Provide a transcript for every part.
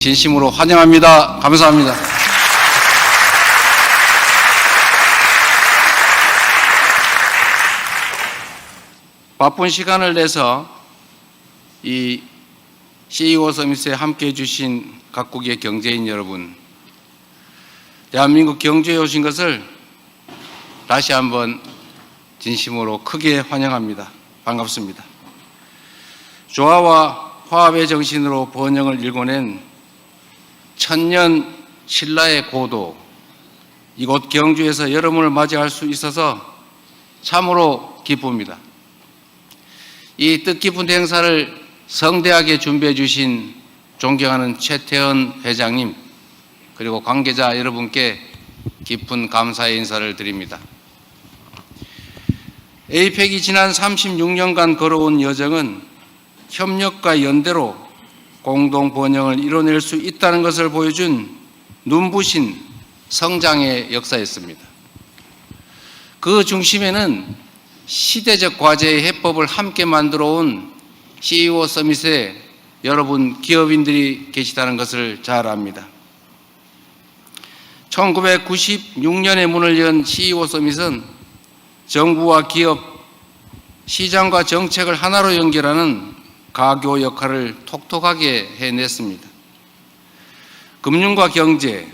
진심으로 환영합니다. 감사합니다. 바쁜 시간을 내서 이 CEO 서밋에 함께해 주신 각국의 경제인 여러분, 대한민국 경주에 오신 것을 다시 한번 진심으로 크게 환영합니다. 반갑습니다. 조화와 화합의 정신으로 번영을 일궈낸 천년 신라의 고도, 이곳 경주에서 여러분을 맞이할 수 있어서 참으로 기쁩니다. 이 뜻깊은 행사를 성대하게 준비해 주신 존경하는 최태원 회장님, 그리고 관계자 여러분께 깊은 감사의 인사를 드립니다. 에이펙이 지난 36년간 걸어온 여정은 협력과 연대로 공동 번영을 이뤄낼 수 있다는 것을 보여준 눈부신 성장의 역사였습니다. 그 중심에는 시대적 과제의 해법을 함께 만들어 온 CEO 서밋에 여러분 기업인들이 계시다는 것을 잘 압니다. 1996년에 문을 연 CEO 서밋은 정부와 기업, 시장과 정책을 하나로 연결하는 가교 역할을 톡톡하게 해냈습니다. 금융과 경제,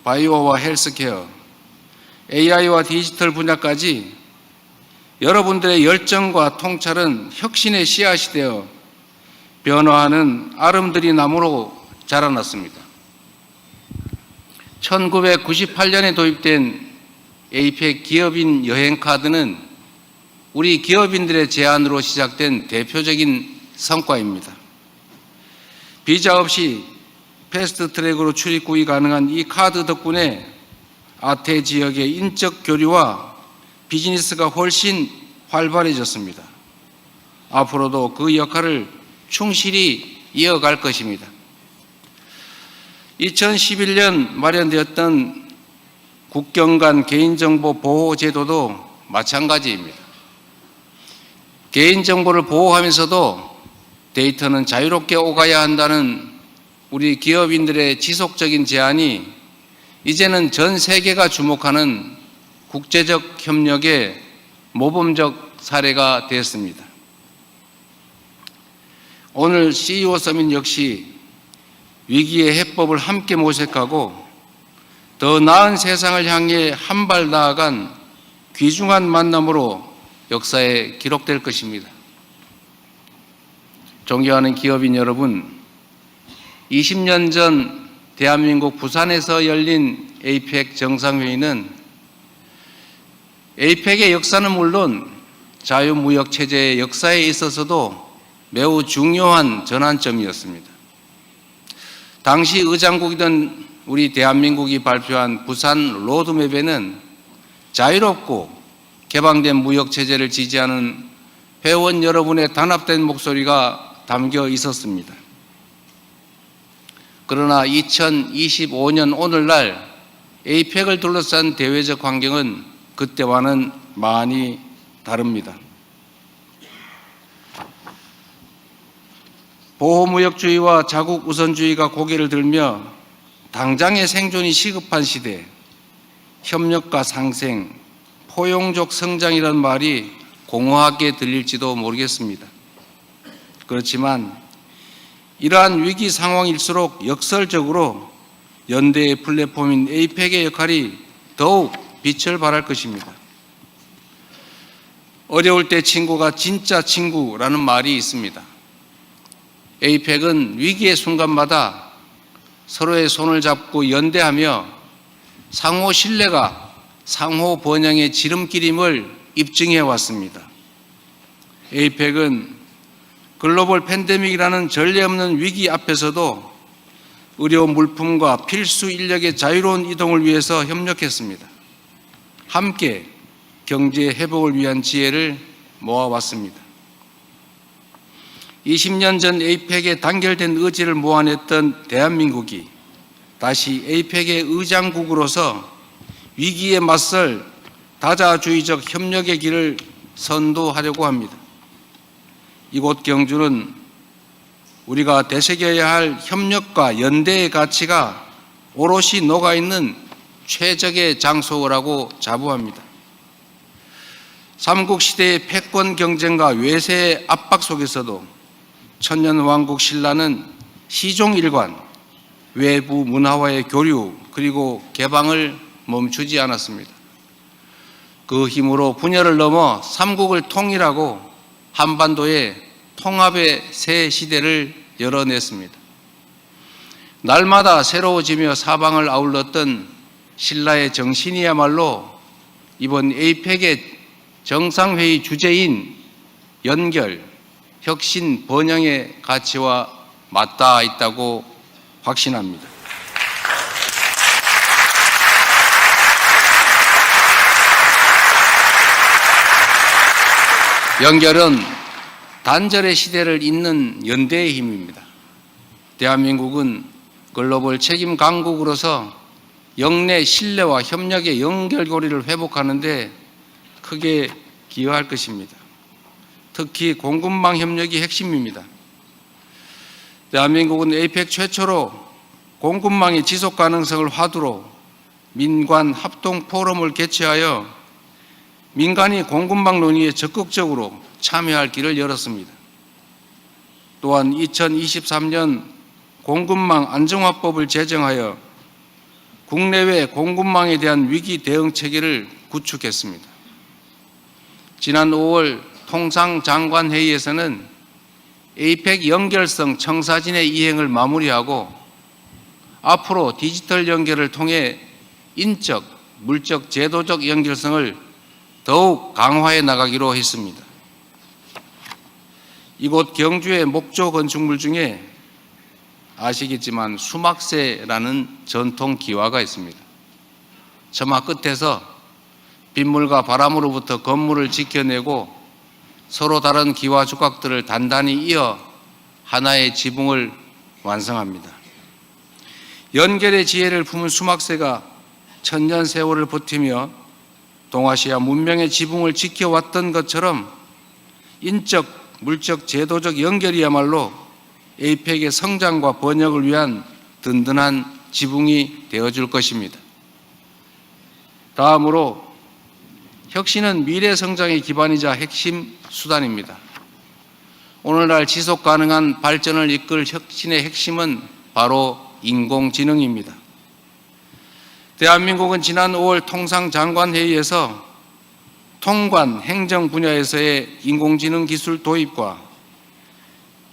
바이오와 헬스케어, AI와 디지털 분야까지 여러분들의 열정과 통찰은 혁신의 씨앗이 되어 변화하는 아름드리 나무로 자라났습니다. 1998년에 도입된 에이펙 기업인 여행카드는 우리 기업인들의 제안으로 시작된 대표적인 성과입니다. 비자 없이 패스트트랙으로 출입국이 가능한 이 카드 덕분에 아태 지역의 인적 교류와 비즈니스가 훨씬 활발해졌습니다. 앞으로도 그 역할을 충실히 이어갈 것입니다. 2011년 마련되었던 국경 간 개인정보 보호 제도도 마찬가지입니다. 개인정보를 보호하면서도 데이터는 자유롭게 오가야 한다는 우리 기업인들의 지속적인 제안이 이제는 전 세계가 주목하는 국제적 협력의 모범적 사례가 되었습니다. 오늘 CEO 서밋 역시 위기의 해법을 함께 모색하고 더 나은 세상을 향해 한 발 나아간 귀중한 만남으로 역사에 기록될 것입니다. 존경하는 기업인 여러분, 20년 전 대한민국 부산에서 열린 에이펙 정상회의는 에이펙의 역사는 물론 자유무역 체제의 역사에 있어서도 매우 중요한 전환점이었습니다. 당시 의장국이던 우리 대한민국이 발표한 부산 로드맵에는 자유롭고 개방된 무역 체제를 지지하는 회원 여러분의 단합된 목소리가 담겨 있었습니다. 그러나 2025년 오늘날 에이펙을 둘러싼 대외적 환경은 그때와는 많이 다릅니다. 보호무역주의와 자국 우선주의가 고개를 들며 당장의 생존이 시급한 시대, 협력과 상생, 포용적 성장이라는 말이 공허하게 들릴지도 모르겠습니다. 그렇지만 이러한 위기 상황일수록 역설적으로 연대의 플랫폼인 에이펙의 역할이 더욱 빛을 발할 것입니다. 어려울 때 친구가 진짜 친구라는 말이 있습니다. 에이펙은 위기의 순간마다 서로의 손을 잡고 연대하며 상호 신뢰가 상호 번영의 지름길임을 입증해 왔습니다. 에이펙은 글로벌 팬데믹이라는 전례 없는 위기 앞에서도 의료 물품과 필수 인력의 자유로운 이동을 위해서 협력했습니다. 함께 경제 회복을 위한 지혜를 모아왔습니다. 20년 전 에이펙에 단결된 의지를 모아냈던 대한민국이 다시 에이펙의 의장국으로서 위기에 맞설 다자주의적 협력의 길을 선도하려고 합니다. 이곳 경주는 우리가 되새겨야 할 협력과 연대의 가치가 오롯이 녹아있는 최적의 장소라고 자부합니다. 삼국시대의 패권 경쟁과 외세의 압박 속에서도 천년왕국 신라는 시종일관 외부 문화와의 교류 그리고 개방을 멈추지 않았습니다. 그 힘으로 분열을 넘어 삼국을 통일하고 한반도의 통합의 새 시대를 열어냈습니다. 날마다 새로워지며 사방을 아울렀던 신라의 정신이야말로 이번 에이펙의 정상회의 주제인 연결, 혁신, 번영의 가치와 맞닿아 있다고 확신합니다. 연결은 단절의 시대를 잇는 연대의 힘입니다. 대한민국은 글로벌 책임 강국으로서 영내 신뢰와 협력의 연결고리를 회복하는 데 크게 기여할 것입니다. 특히 공급망 협력이 핵심입니다. 대한민국은 에이펙 최초로 공급망의 지속 가능성을 화두로 민관 합동 포럼을 개최하여 민간이 공급망 논의에 적극적으로 참여할 길을 열었습니다. 또한 2023년 공급망 안정화법을 제정하여 국내외 공급망에 대한 위기 대응 체계를 구축했습니다. 지난 5월 통상장관회의에서는 에이펙 연결성 청사진의 이행을 마무리하고 앞으로 디지털 연결을 통해 인적, 물적, 제도적 연결성을 더욱 강화해 나가기로 했습니다. 이곳 경주의 목조 건축물 중에 아시겠지만 수막새라는 전통 기와가 있습니다. 처마 끝에서 빗물과 바람으로부터 건물을 지켜내고 서로 다른 기와 조각들을 단단히 이어 하나의 지붕을 완성합니다. 연결의 지혜를 품은 수막새가 천년 세월을 버티며 동아시아 문명의 지붕을 지켜왔던 것처럼 인적, 물적, 제도적 연결이야말로 에이펙의 성장과 번역을 위한 든든한 지붕이 되어줄 것입니다. 다음으로 혁신은 미래 성장의 기반이자 핵심 수단입니다. 오늘날 지속 가능한 발전을 이끌 혁신의 핵심은 바로 인공지능입니다. 대한민국은 지난 5월 통상장관회의에서 통관, 행정 분야에서의 인공지능 기술 도입과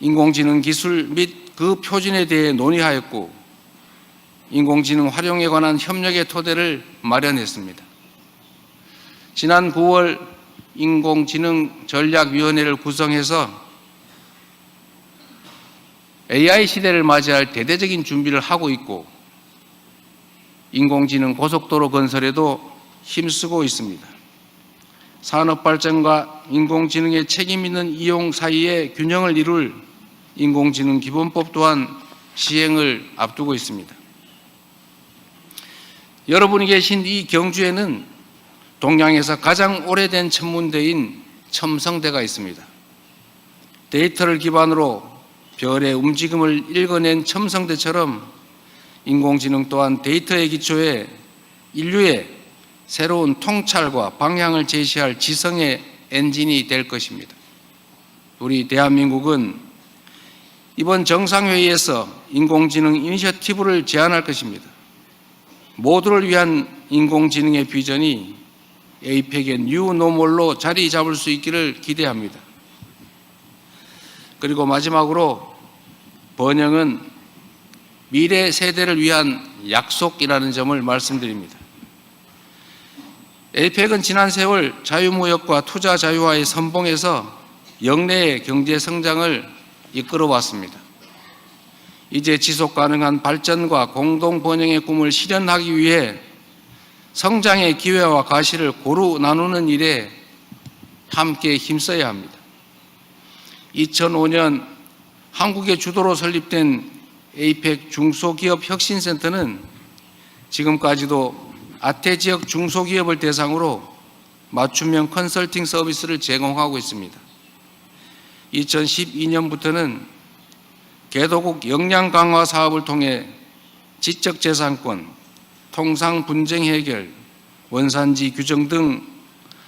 인공지능 기술 및 그 표준에 대해 논의하였고 인공지능 활용에 관한 협력의 토대를 마련했습니다. 지난 9월 인공지능전략위원회를 구성해서 AI 시대를 맞이할 대대적인 준비를 하고 있고 인공지능 고속도로 건설에도 힘쓰고 있습니다. 산업발전과 인공지능의 책임있는 이용 사이에 균형을 이룰 인공지능 기본법 또한 시행을 앞두고 있습니다. 여러분이 계신 이 경주에는 동양에서 가장 오래된 천문대인 첨성대가 있습니다. 데이터를 기반으로 별의 움직임을 읽어낸 첨성대처럼 인공지능 또한 데이터의 기초에 인류의 새로운 통찰과 방향을 제시할 지성의 엔진이 될 것입니다. 우리 대한민국은 이번 정상회의에서 인공지능 이니셔티브를 제안할 것입니다. 모두를 위한 인공지능의 비전이 에이펙의 뉴 노멀로 자리 잡을 수 있기를 기대합니다. 그리고 마지막으로 번영은 미래 세대를 위한 약속이라는 점을 말씀드립니다. 에이펙은 지난 세월 자유무역과 투자 자유화의 선봉에서 역내의 경제 성장을 이끌어왔습니다. 이제 지속 가능한 발전과 공동 번영의 꿈을 실현하기 위해 성장의 기회와 가시를 고루 나누는 일에 함께 힘써야 합니다. 2005년 한국의 주도로 설립된 에이펙 중소기업 혁신센터는 지금까지도 아태 지역 중소기업을 대상으로 맞춤형 컨설팅 서비스를 제공하고 있습니다. 2012년부터는 개도국 역량 강화 사업을 통해 지적재산권, 통상 분쟁 해결, 원산지 규정 등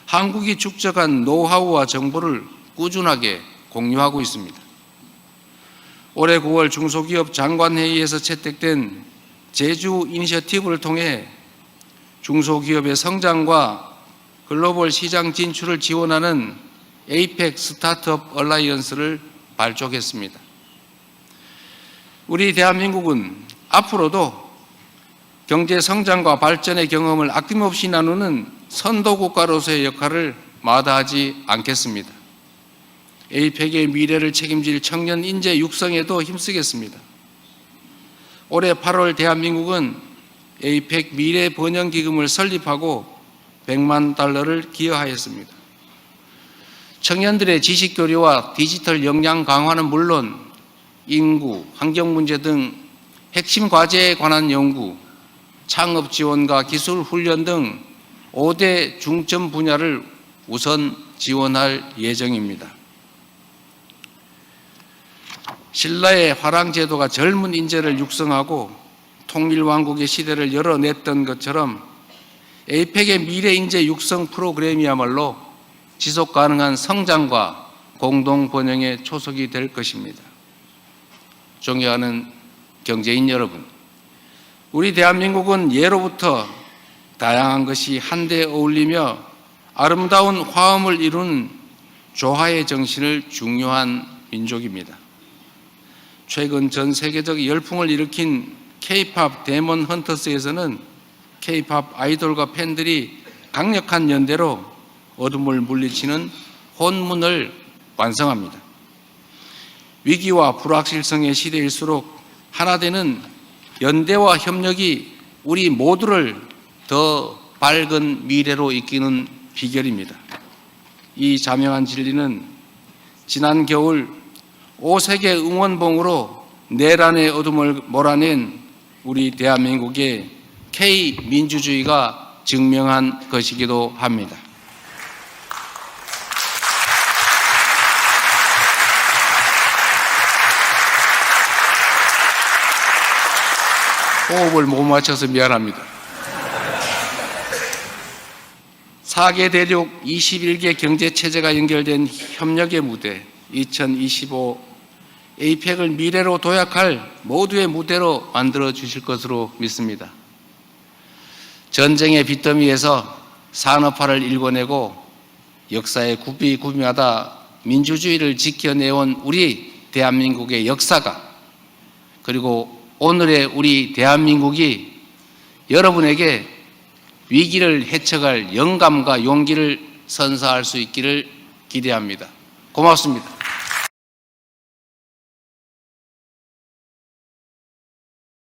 한국이 축적한 노하우와 정보를 꾸준하게 공유하고 있습니다. 올해 9월 중소기업 장관회의에서 채택된 제주 이니셔티브를 통해 중소기업의 성장과 글로벌 시장 진출을 지원하는 에이펙 스타트업 얼라이언스를 발족했습니다. 우리 대한민국은 앞으로도 경제 성장과 발전의 경험을 아낌없이 나누는 선도국가로서의 역할을 마다하지 않겠습니다. 에이펙의 미래를 책임질 청년 인재 육성에도 힘쓰겠습니다. 올해 8월 대한민국은 에이펙 미래 번영 기금을 설립하고 100만 달러를 기여하였습니다. 청년들의 지식 교류와 디지털 역량 강화는 물론 인구, 환경 문제 등 핵심 과제에 관한 연구, 창업 지원과 기술 훈련 등 5대 중점 분야를 우선 지원할 예정입니다. 신라의 화랑제도가 젊은 인재를 육성하고 통일왕국의 시대를 열어냈던 것처럼 에이펙의 미래 인재 육성 프로그램이야말로 지속 가능한 성장과 공동 번영의 초석이 될 것입니다. 존경하는 경제인 여러분, 우리 대한민국은 예로부터 다양한 것이 한데 어울리며 아름다운 화음을 이루는 조화의 정신을 중요한 민족입니다. 최근 전 세계적 열풍을 일으킨 K-팝 데몬 헌터스에서는 K-팝 아이돌과 팬들이 강력한 연대로 어둠을 물리치는 혼문을 완성합니다. 위기와 불확실성의 시대일수록 하나 되는 연대와 협력이 우리 모두를 더 밝은 미래로 이끄는 비결입니다. 이 자명한 진리는 지난 겨울 5세계 응원봉으로 내란의 어둠을 몰아낸 우리 대한민국의 K민주주의가 증명한 것이기도 합니다. 호흡을 못 맞춰서 미안합니다. 4개 대륙 21개 경제체제가 연결된 협력의 무대 2025 에이펙을 미래로 도약할 모두의 무대로 만들어 주실 것으로 믿습니다. 전쟁의 빚더미에서 산업화를 일궈내고 역사의 구비구비마다 민주주의를 지켜내온 우리 대한민국의 역사가, 그리고 오늘의 우리 대한민국이 여러분에게 위기를 헤쳐갈 영감과 용기를 선사할 수 있기를 기대합니다. 고맙습니다.